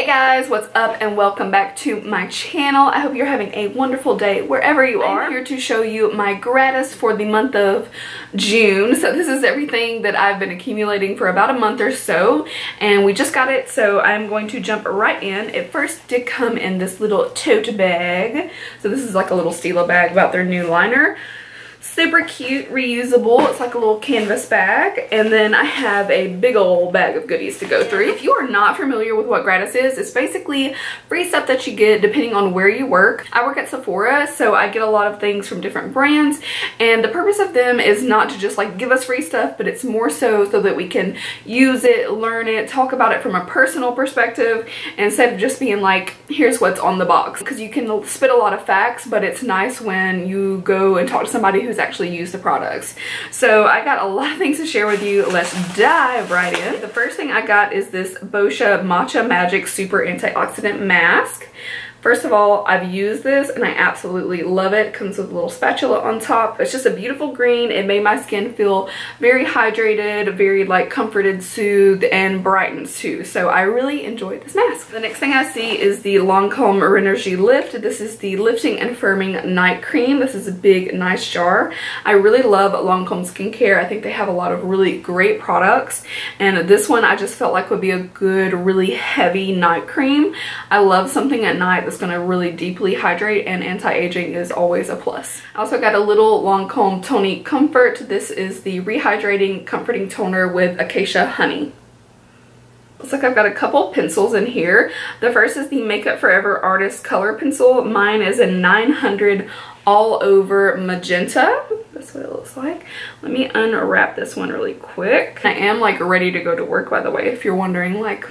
Hey guys, what's up and welcome back to my channel. I hope you're having a wonderful day wherever you are. I'm here to show you my gratis for the month of June. So this is everything that I've been accumulating for about a month or so, and we just got it, so I'm going to jump right in. It first did come in this little tote bag. So this is like a little Stila bag about their new liner. Super cute, reusable. It's like a little canvas bag, and then I have a big old bag of goodies to go through. If you are not familiar with what gratis is, it's basically free stuff that you get depending on where you work. I work at Sephora, so I get a lot of things from different brands, and the purpose of them is not to just like give us free stuff, but it's more so that we can use it, learn it, talk about it from a personal perspective instead of just being like, here's what's on the box. Because you can spit a lot of facts, but it's nice when you go and talk to somebody who's actually used the products. So I got a lot of things to share with you. Let's dive right in. The first thing I got is this Boetsch Matcha Magic Super Antioxidant Mask. First of all, I've used this and I absolutely love it. It comes with a little spatula on top. It's just a beautiful green. It made my skin feel very hydrated, very like comforted, soothed, and brightened too. So I really enjoyed this mask. The next thing I see is the Lancome Renergie Lift. This is the Lifting and Firming Night Cream. This is a big, nice jar. I really love Lancome skincare. I think they have a lot of really great products. And this one I just felt like would be a good, really heavy night cream. I love something at night that's going to really deeply hydrate, and anti-aging is always a plus. I also got a little Lancome Tonic Comfort. This is the Rehydrating Comforting Toner with Acacia Honey. Looks like I've got a couple pencils in here. The first is the Makeup Forever Artist Color Pencil. Mine is a 900 all over magenta. That's what it looks like. Let me unwrap this one really quick. I am like ready to go to work, by the way, if you're wondering like,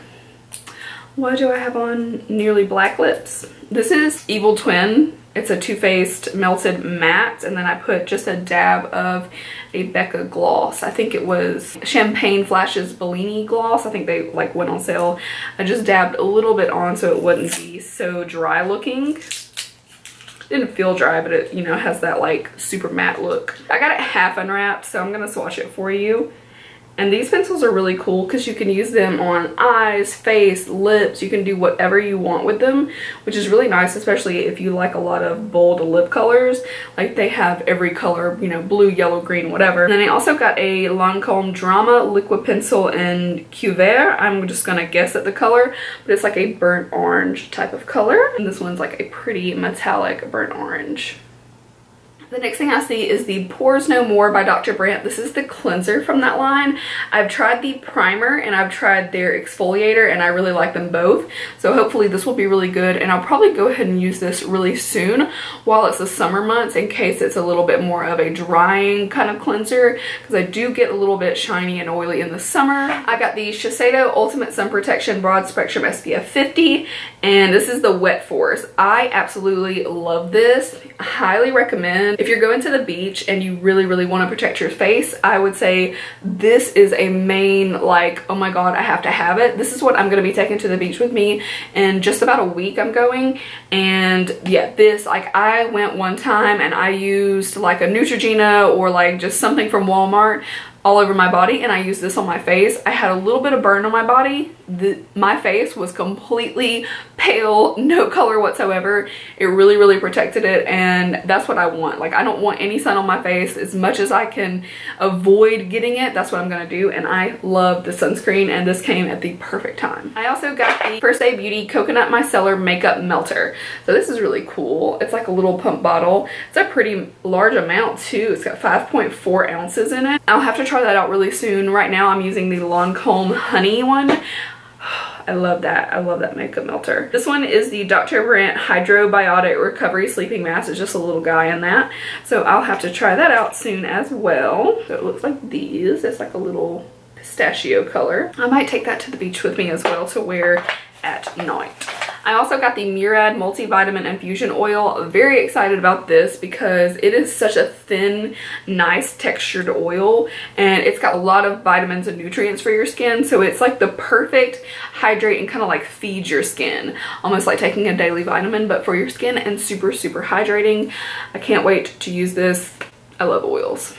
why do I have on nearly black lips? This is Evil Twin. It's a Too Faced melted matte, and then I put just a dab of a Becca gloss. I think it was Champagne Flashes Bellini gloss. I think they like went on sale. I just dabbed a little bit on so it wouldn't be so dry looking. Didn't feel dry, but it, you know, has that like super matte look. I got it half unwrapped, so I'm gonna swatch it for you. And these pencils are really cool because you can use them on eyes, face, lips. You can do whatever you want with them, which is really nice, especially if you like a lot of bold lip colors. Like they have every color, you know, blue, yellow, green, whatever. And then I also got a Lancome Drama Liquid Pencil in Cuvert. I'm just gonna guess at the color, but it's like a burnt orange type of color. And this one's like a pretty metallic burnt orange. The next thing I see is the Pores No More by Dr. Brandt. This is the cleanser from that line. I've tried the primer and I've tried their exfoliator, and I really like them both. So hopefully this will be really good, and I'll probably go ahead and use this really soon while it's the summer months in case it's a little bit more of a drying kind of cleanser, because I do get a little bit shiny and oily in the summer. I got the Shiseido Ultimate Sun Protection Broad Spectrum SPF 50, and this is the Wet Force. I absolutely love this. I highly recommend. If you're going to the beach and you really, really want to protect your face, I would say this is a main, like, oh my god, I have to have it. This is what I'm going to be taking to the beach with me in just about a week. I'm going, and yeah, this, like, I went one time and I used like a Neutrogena or like just something from Walmart all over my body, and I used this on my face. I had a little bit of burn on my body. My face was completely pale, no color whatsoever. It really, really protected it, and that's what I want. Like, I don't want any sun on my face. As much as I can avoid getting it, that's what I'm gonna do, and I love the sunscreen, and this came at the perfect time. I also got the First Aid Beauty Coconut Micellar Makeup Melter. So this is really cool. It's like a little pump bottle. It's a pretty large amount too. It's got 5.4 ounces in it. I'll have to try that out really soon. Right now I'm using the Lancome Honey one. I love that. I love that makeup melter. This one is the Dr. Brandt Hydrobiotic Recovery Sleeping Mask. It's just a little guy in that. So I'll have to try that out soon as well. So it looks like these. It's like a little pistachio color. I might take that to the beach with me as well to wear at night. I also got the Murad Multivitamin Infusion Oil. Very excited about this because it is such a thin, nice textured oil, and it's got a lot of vitamins and nutrients for your skin. So it's like the perfect hydrate and kind of like feed your skin. Almost like taking a daily vitamin, but for your skin, and super, super hydrating. I can't wait to use this. I love oils.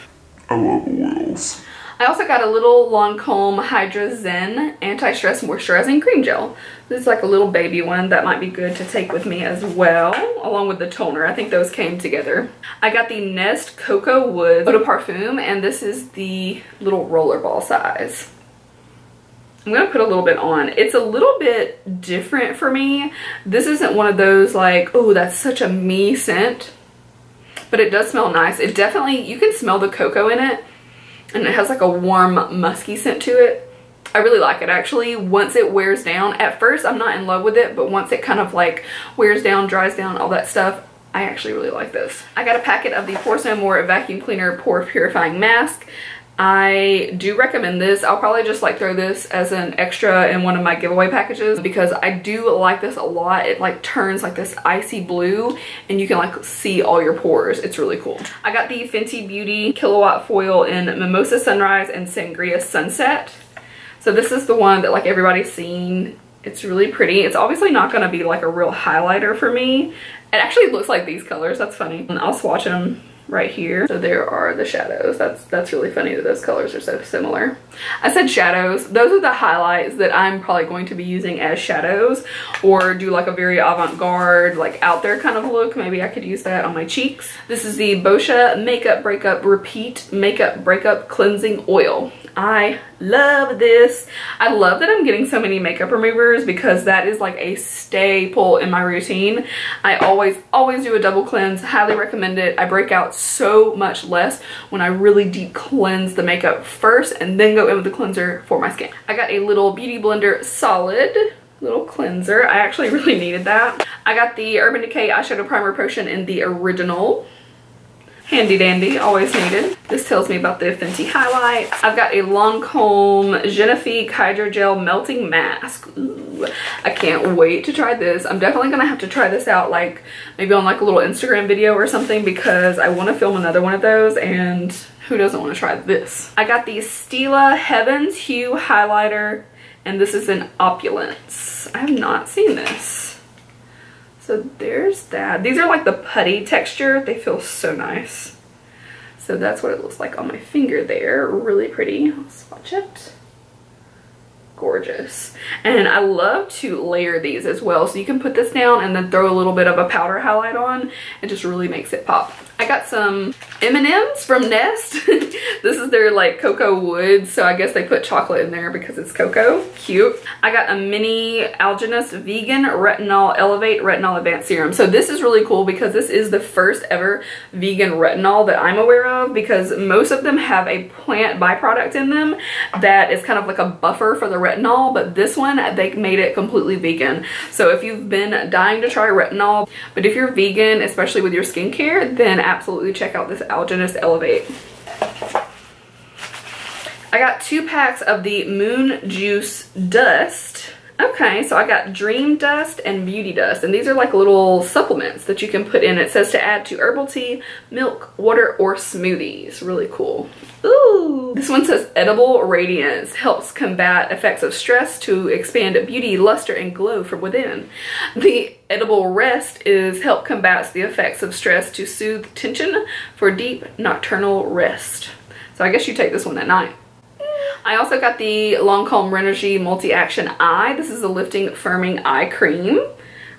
I love oils. I also got a little Lancome Hydra Zen Anti-Stress Moisturizing Cream Gel. This is like a little baby one that might be good to take with me as well, along with the toner. I think those came together. I got the Nest Cocoa Wood Eau de Parfum, and this is the little rollerball size. I'm gonna put a little bit on. It's a little bit different for me. This isn't one of those like, oh, that's such a me scent, but it does smell nice. It definitely, you can smell the cocoa in it, and it has like a warm musky scent to it. I really like it actually. Once it wears down, at first I'm not in love with it, but once it kind of like wears down, dries down, all that stuff, I actually really like this. I got a packet of the Pore No More Vacuum Cleaner Pore Purifying Mask. I do recommend this. I'll probably just like throw this as an extra in one of my giveaway packages because I do like this a lot. It like turns like this icy blue and you can like see all your pores. It's really cool. I got the Fenty Beauty Kilowatt Foil in Mimosa Sunrise and Sangria Sunset. So this is the one that like everybody's seen. It's really pretty. It's obviously not going to be like a real highlighter for me. It actually looks like these colors. That's funny. And I'll swatch them right here. So there are the shadows. That's really funny that those colors are so similar. I said shadows. Those are the highlights that I'm probably going to be using as shadows, or do like a very avant-garde, like out there kind of look. Maybe I could use that on my cheeks. This is the Boetsch Makeup Breakup Repeat Makeup Breakup Cleansing Oil. I love this. I love that I'm getting so many makeup removers because that is like a staple in my routine. I always do a double cleanse. Highly recommend it. I break out so much less when I really deep cleanse the makeup first and then go in with the cleanser for my skin. I got a little Beauty Blender Solid little cleanser. I actually really needed that. I got the Urban Decay Eyeshadow Primer Potion in the original. Handy dandy, always needed. This tells me about the Fenty highlight. I've got a Lancome Genifique Hydrogel Melting Mask. Ooh, I can't wait to try this. I'm definitely gonna have to try this out like maybe on like a little Instagram video or something because I want to film another one of those, and who doesn't want to try this? I got the Stila Heavens Hue Highlighter, and this is in Opulence. I have not seen this. So there's that. These are like the putty texture. They feel so nice. So that's what it looks like on my finger there. Really pretty. I'll swatch it. Gorgeous. And I love to layer these as well. So you can put this down and then throw a little bit of a powder highlight on. It just really makes it pop. I got some M&Ms from Nest. This is their like cocoa wood, so I guess they put chocolate in there because it's cocoa. Cute. I got a mini Algenist Vegan Retinol Elevate Retinol Advanced Serum. So this is really cool because this is the first ever vegan retinol that I'm aware of, because most of them have a plant byproduct in them that is kind of like a buffer for the retinol, but this one, they made it completely vegan. So if you've been dying to try retinol, but if you're vegan, especially with your skincare, then absolutely check out this Algenist Elevate. I got 2 packs of the Moon Juice Dust. Okay, so I got Dream Dust and Beauty Dust, and these are like little supplements that you can put in. It says to add to herbal tea, milk, water, or smoothies. Really cool. Ooh. This one says Edible Radiance helps combat effects of stress to expand beauty, luster, and glow from within. The Edible Rest is help combats the effects of stress to soothe tension for deep nocturnal rest. So I guess you take this one at night. I also got the Lancome Renergie Multi-Action Eye. This is a lifting, firming eye cream.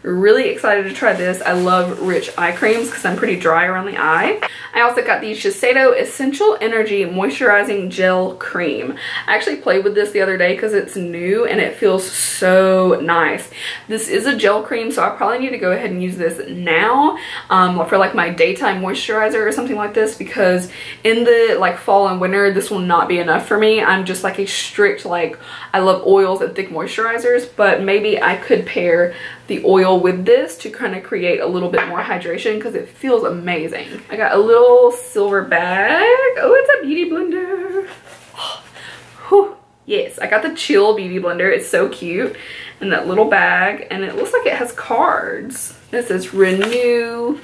Really excited to try this. I love rich eye creams because I'm pretty dry around the eye. I also got the Shiseido Essential Energy Moisturizing Gel Cream. I actually played with this the other day because it's new and it feels so nice. This is a gel cream, so I probably need to go ahead and use this now for like my daytime moisturizer or something like this, because in the like fall and winter, this will not be enough for me. I'm just like a strict, like, I love oils and thick moisturizers, but maybe I could pair the oil with this to kind of create a little bit more hydration because it feels amazing. I got a little silver bag. Oh, it's a beauty blender. Whew. Yes, I got the Chill Beauty Blender. It's so cute. And that little bag, and it looks like it has cards. This is Renew,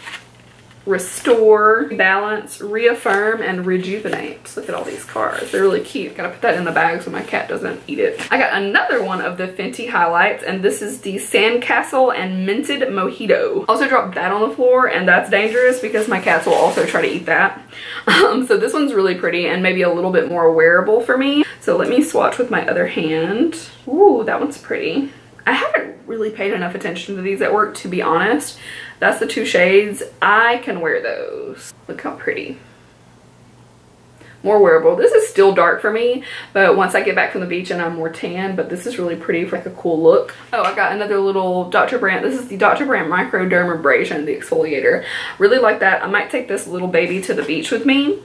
Restore, Balance, Reaffirm, and Rejuvenate. Look at all these cards. They're really cute. Gotta put that in the bag so my cat doesn't eat it. I got another one of the Fenty highlights, and this is the Sandcastle and Minted Mojito. Also dropped that on the floor, and that's dangerous because my cats will also try to eat that. So this one's really pretty and maybe a little bit more wearable for me. So let me swatch with my other hand. Ooh, that one's pretty. I haven't really paid enough attention to these at work, to be honest. That's the 2 shades. I can wear those. Look how pretty. More wearable. This is still dark for me, but once I get back from the beach and I'm more tan, but this is really pretty for like a cool look. Oh, I got another little Dr. Brandt. This is the Dr. Brandt Microdermabrasion, the exfoliator. Really like that. I might take this little baby to the beach with me.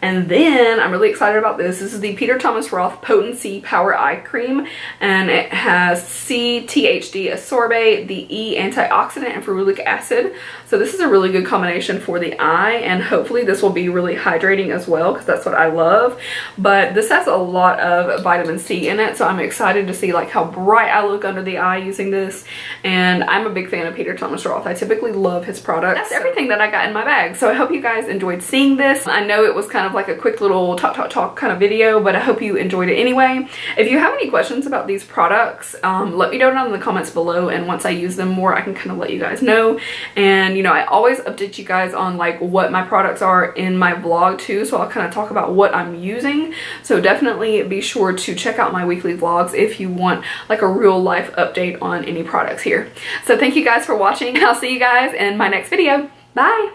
And then I'm really excited about this. This is the Peter Thomas Roth Potency Power Eye Cream, and it has C, THD ascorbate, the E antioxidant, and ferulic acid. So this is a really good combination for the eye, and hopefully this will be really hydrating as well, because that's what I love. But this has a lot of vitamin C in it, so I'm excited to see like how bright I look under the eye using this. And I'm a big fan of Peter Thomas Roth. I typically love his products. That's everything that I got in my bag. So I hope you guys enjoyed seeing this. I know it was kind of like a quick little talk kind of video, but I hope you enjoyed it anyway. If you have any questions about these products, let me know down in the comments below, and once I use them more I can kind of let you guys know. And you know, I always update you guys on like what my products are in my vlog too, so I'll kind of talk about what I'm using. So definitely be sure to check out my weekly vlogs if you want like a real life update on any products here. So thank you guys for watching. I'll see you guys in my next video. Bye!